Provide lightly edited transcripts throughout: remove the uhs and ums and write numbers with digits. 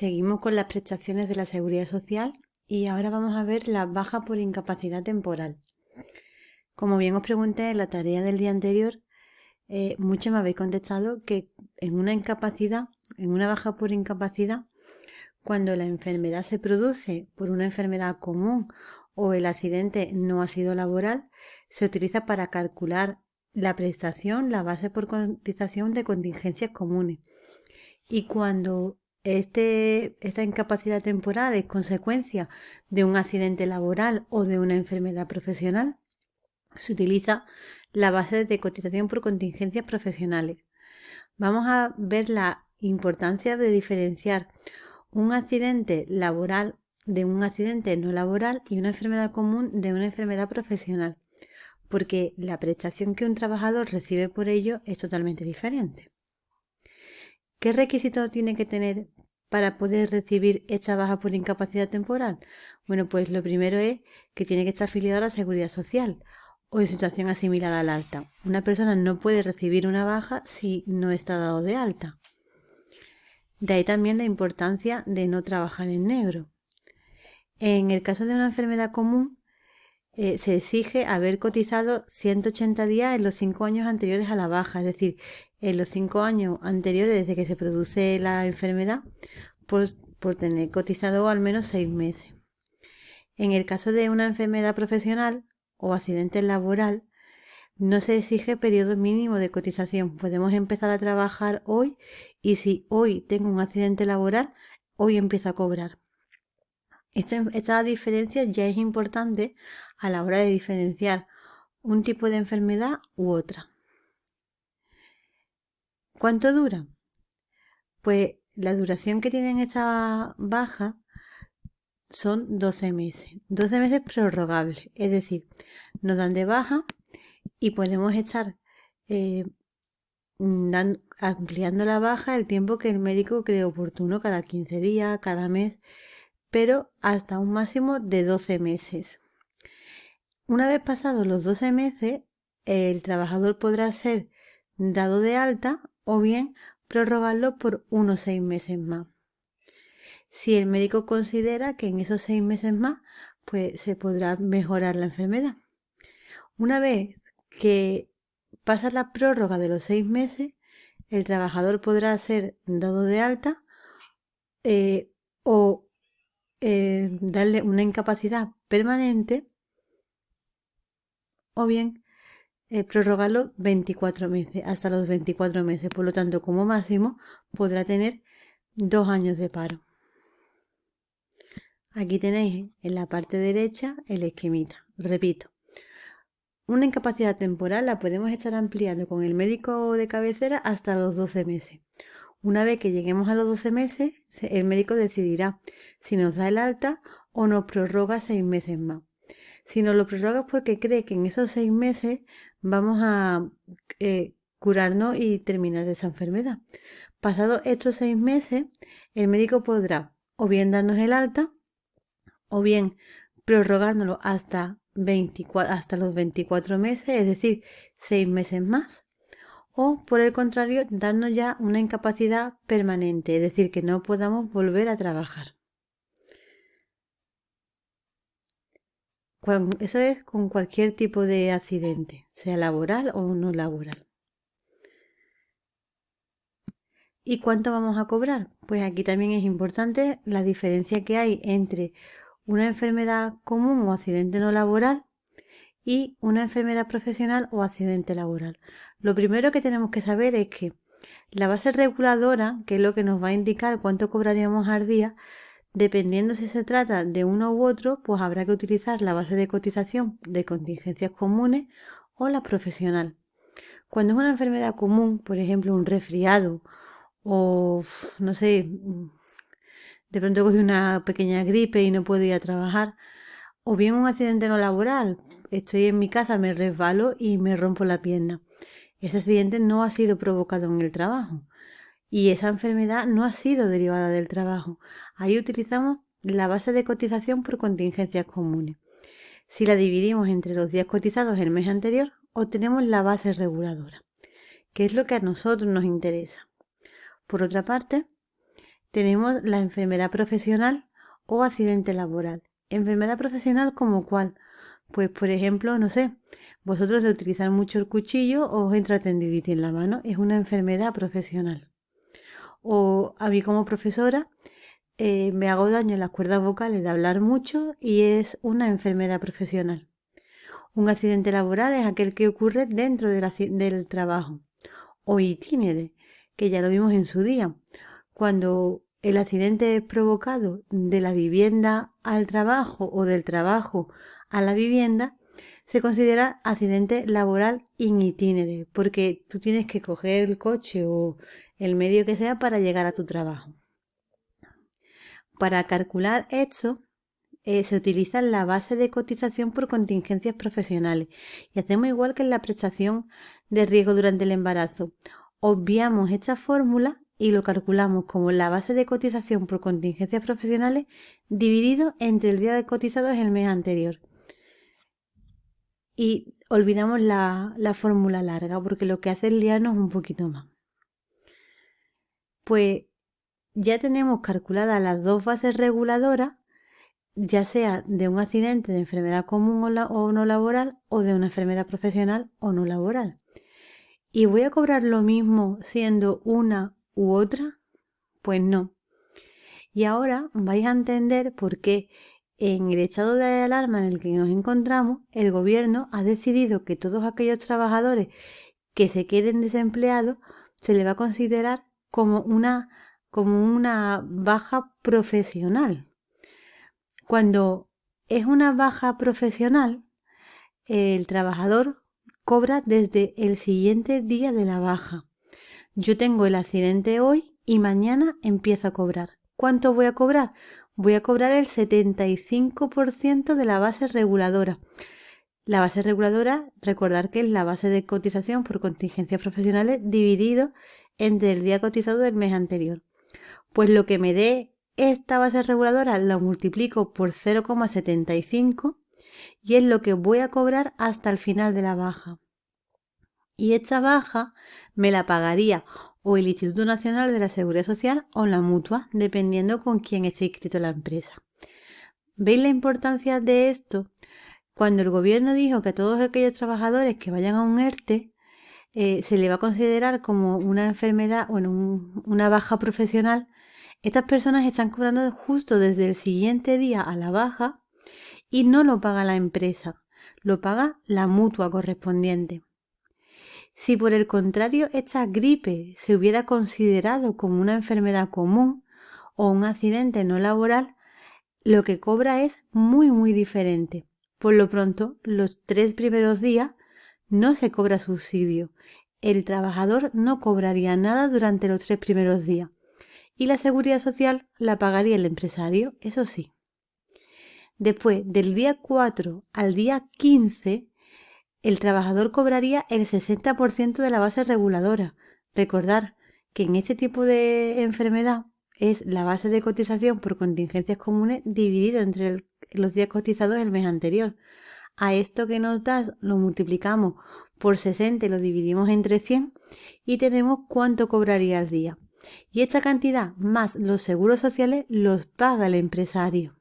Seguimos con las prestaciones de la Seguridad Social y ahora vamos a ver la baja por incapacidad temporal. Como bien os pregunté en la tarea del día anterior, muchos me habéis contestado que en una baja por incapacidad, cuando la enfermedad se produce por una enfermedad común o el accidente no ha sido laboral, se utiliza para calcular la prestación, la base por cotización de contingencias comunes. Y cuando esta incapacidad temporal es consecuencia de un accidente laboral o de una enfermedad profesional, se utiliza la base de cotización por contingencias profesionales. Vamos a ver la importancia de diferenciar un accidente laboral de un accidente no laboral y una enfermedad común de una enfermedad profesional, porque la prestación que un trabajador recibe por ello es totalmente diferente. ¿Qué requisitos tiene que tener para poder recibir esta baja por incapacidad temporal? Bueno, pues lo primero es que tiene que estar afiliado a la Seguridad Social o en situación asimilada al alta. Una persona no puede recibir una baja si no está dado de alta. De ahí también la importancia de no trabajar en negro. En el caso de una enfermedad común, se exige haber cotizado 180 días en los 5 años anteriores a la baja, es decir, en los 5 años anteriores desde que se produce la enfermedad, pues por tener cotizado al menos 6 meses. En el caso de una enfermedad profesional o accidente laboral, no se exige periodo mínimo de cotización. Podemos empezar a trabajar hoy y si hoy tengo un accidente laboral, hoy empiezo a cobrar. Esta diferencia ya es importante a la hora de diferenciar un tipo de enfermedad u otra. ¿Cuánto dura? Pues la duración que tienen esta baja son 12 meses. 12 meses prorrogables, es decir, nos dan de baja y podemos estar ampliando la baja el tiempo que el médico cree oportuno, cada 15 días, cada mes, pero hasta un máximo de 12 meses. Una vez pasados los 12 meses, el trabajador podrá ser dado de alta o bien prorrogarlo por unos 6 meses más. Si el médico considera que en esos 6 meses más, pues se podrá mejorar la enfermedad. Una vez que pasa la prórroga de los 6 meses, el trabajador podrá ser dado de alta o darle una incapacidad permanente o bien prorrogarlo 24 meses, hasta los 24 meses. Por lo tanto, como máximo, podrá tener 2 años de paro. Aquí tenéis en la parte derecha el esquemita. Repito, una incapacidad temporal la podemos estar ampliando con el médico de cabecera hasta los 12 meses. Una vez que lleguemos a los 12 meses, el médico decidirá si nos da el alta o nos prorroga 6 meses más. Si nos lo prorroga es porque cree que en esos 6 meses vamos a curarnos y terminar esa enfermedad. Pasados estos 6 meses, el médico podrá o bien darnos el alta o bien prorrogárnoslo hasta los 24 meses, es decir, 6 meses más. O, por el contrario, darnos ya una incapacidad permanente, es decir, que no podamos volver a trabajar. Eso es con cualquier tipo de accidente, sea laboral o no laboral. ¿Y cuánto vamos a cobrar? Pues aquí también es importante la diferencia que hay entre una enfermedad común o accidente no laboral y una enfermedad profesional o accidente laboral. Lo primero que tenemos que saber es que la base reguladora, que es lo que nos va a indicar cuánto cobraríamos al día, dependiendo si se trata de uno u otro, pues habrá que utilizar la base de cotización de contingencias comunes o la profesional. Cuando es una enfermedad común, por ejemplo un resfriado o no sé, de pronto cogí una pequeña gripe y no puedo ir a trabajar, o bien un accidente no laboral, estoy en mi casa, me resbalo y me rompo la pierna. Ese accidente no ha sido provocado en el trabajo y esa enfermedad no ha sido derivada del trabajo. Ahí utilizamos la base de cotización por contingencias comunes. Si la dividimos entre los días cotizados el mes anterior, obtenemos la base reguladora, que es lo que a nosotros nos interesa. Por otra parte, tenemos la enfermedad profesional o accidente laboral. ¿Enfermedad profesional como cuál? Pues, por ejemplo, no sé, vosotros de utilizar mucho el cuchillo os entra tendinitis en la mano, es una enfermedad profesional. O a mí como profesora me hago daño en las cuerdas vocales de hablar mucho y es una enfermedad profesional. Un accidente laboral es aquel que ocurre dentro del trabajo. O itinere, que ya lo vimos en su día. Cuando el accidente es provocado de la vivienda al trabajo o del trabajo a la vivienda, se considera accidente laboral in itinere, porque tú tienes que coger el coche o el medio que sea para llegar a tu trabajo. Para calcular esto, se utiliza la base de cotización por contingencias profesionales y hacemos igual que en la prestación de riesgo durante el embarazo. Obviamos esta fórmula y lo calculamos como la base de cotización por contingencias profesionales dividido entre el día de cotizados el mes anterior. Y olvidamos la fórmula larga porque lo que hace es liarnos un poquito más. Pues ya tenemos calculadas las dos bases reguladoras, ya sea de un accidente de enfermedad común o no laboral o de una enfermedad profesional o no laboral. ¿Y voy a cobrar lo mismo siendo una u otra? Pues no. Y ahora vais a entender por qué en el estado de alarma en el que nos encontramos, el gobierno ha decidido que todos aquellos trabajadores que se queden desempleados se les va a considerar como una baja profesional. Cuando es una baja profesional, el trabajador cobra desde el siguiente día de la baja. Yo tengo el accidente hoy y mañana empiezo a cobrar. ¿Cuánto voy a cobrar? Voy a cobrar el 75% de la base reguladora. La base reguladora, recordar que es la base de cotización por contingencias profesionales dividido entre el día cotizado del mes anterior. Pues lo que me dé esta base reguladora lo multiplico por 0,75 y es lo que voy a cobrar hasta el final de la baja. Y esta baja me la pagaría o el Instituto Nacional de la Seguridad Social o la Mutua, dependiendo con quién esté inscrito la empresa. ¿Veis la importancia de esto? Cuando el gobierno dijo que a todos aquellos trabajadores que vayan a un ERTE se le va a considerar como una enfermedad o una baja profesional, estas personas están cobrando justo desde el siguiente día a la baja y no lo paga la empresa, lo paga la mutua correspondiente. Si por el contrario esta gripe se hubiera considerado como una enfermedad común o un accidente no laboral, lo que cobra es muy diferente. Por lo pronto, los 3 primeros días no se cobra subsidio. El trabajador no cobraría nada durante los 3 primeros días. Y la seguridad social la pagaría el empresario, eso sí. Después, del día 4 al día 15, el trabajador cobraría el 60% de la base reguladora. Recordar que en este tipo de enfermedad es la base de cotización por contingencias comunes dividido entre los días cotizados el mes anterior. A esto que nos da lo multiplicamos por 60 y lo dividimos entre 100 y tenemos cuánto cobraría al día. Y esta cantidad más los seguros sociales los paga el empresario.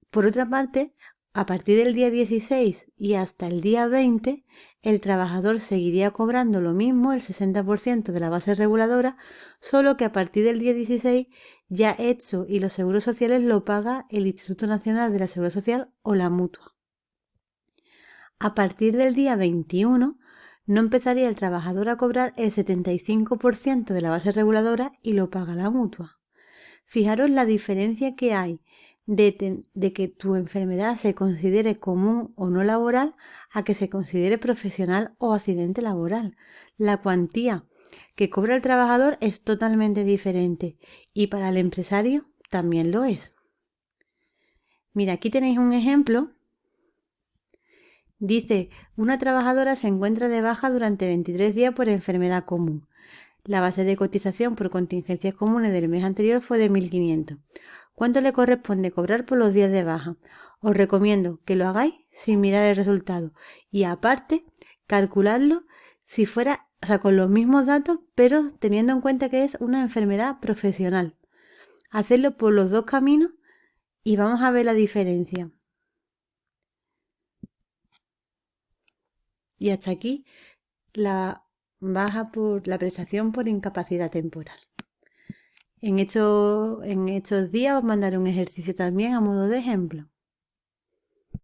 Por otra parte, a partir del día 16 y hasta el día 20, el trabajador seguiría cobrando lo mismo, el 60% de la base reguladora, solo que a partir del día 16 ya ETSO y los seguros sociales lo paga el Instituto Nacional de la Seguridad Social o la Mutua. A partir del día 21, no empezaría el trabajador a cobrar el 75% de la base reguladora y lo paga la Mutua. Fijaros la diferencia que hay de que tu enfermedad se considere común o no laboral a que se considere profesional o accidente laboral. La cuantía que cobra el trabajador es totalmente diferente y para el empresario también lo es. Mira, aquí tenéis un ejemplo. Dice, una trabajadora se encuentra de baja durante 23 días por enfermedad común. La base de cotización por contingencias comunes del mes anterior fue de 1.500. ¿Cuánto le corresponde cobrar por los días de baja? Os recomiendo que lo hagáis sin mirar el resultado y aparte calcularlo si fuera, con los mismos datos, pero teniendo en cuenta que es una enfermedad profesional. hacerlo por los dos caminos y vamos a ver la diferencia. Y hasta aquí la baja por la prestación por incapacidad temporal. En estos días os mandaré un ejercicio también a modo de ejemplo.